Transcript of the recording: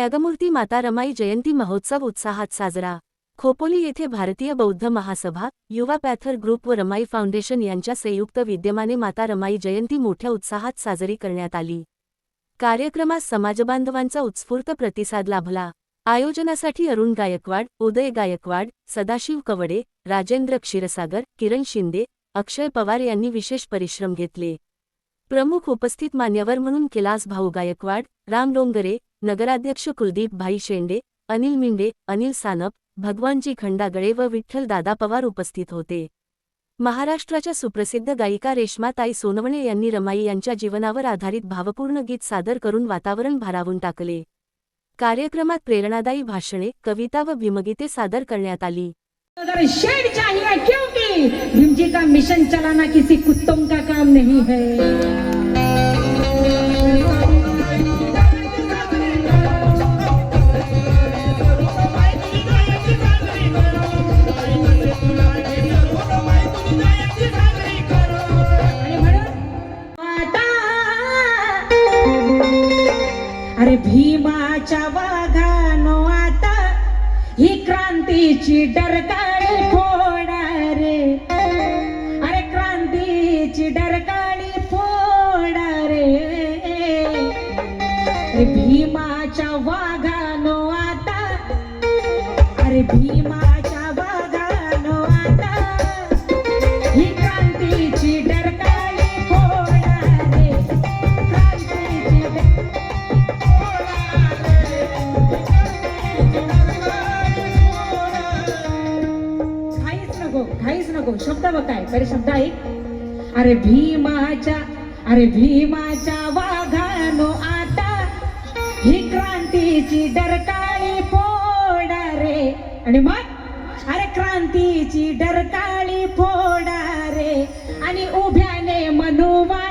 त्यागमूर्ती माता रमाई जयंती महोत्सव उत्साहात साजरा। खोपोली येथे भारतीय बौद्ध महासभा, युवा पॅथर ग्रुप व रमाई फाउंडेशन यांच्या संयुक्त विद्यमाने माता रमाई जयंती मोठ्या उत्साहात साजरी करण्यात आली। कार्यक्रमास समाजबांधवांचा उत्स्फूर्त प्रतिसाद लाभला। आयोजनासाठी अरुण गायकवाड, उदय गायकवाड, सदाशिव कवडे, राजेंद्र क्षीरसागर, किरण शिंदे, अक्षय पवार यांनी विशेष परिश्रम घेतले। प्रमुख उपस्थित मान्यवर म्हणून कैलास भाऊ गायकवाड, राम डोंगरे, नगराध्यक्ष कुलदीप भाई शेंडे, अनिल मिंडे, अनिल सानप, भगवानजी खंडागळे व विठ्ठल दादा पवार उपस्थित होते। महाराष्ट्राच्या सुप्रसिद्ध गायिका रेश्माताई सोनवणे यांनी रमाई यांच्या जीवनावर आधारित भावपूर्ण गीत सादर करून वातावरण भारावून टाकले। कार्यक्रमात प्रेरणादायी भाषणे, कविता व भीमगीते सादर करण्यात आली। अगर शेड चाहिए क्योंकि भीम जी का मिशन चलाना किसी कुत्तों का काम नहीं है। अरे भीमाच्या वाघानो आता ही क्रांतीची डरकाळी फोडा रे, अरे क्रांतीची डरकाळी फोडा रे, अरे भीमाच्या वाघानो आता, अरे भीमाच्या वाघानो आता ही क्रांतीची डरकाळी फोडा रे, क्रांतीची काहीच नको शब्द बघाय तरी शब्द ऐक। अरे भीमाच्या वाघानो आता ही क्रांतीची डरकाळी फोडा रे, आणि मग अरे क्रांतीची डरकाळी फोडा रे, आणि उभ्याने मनुवा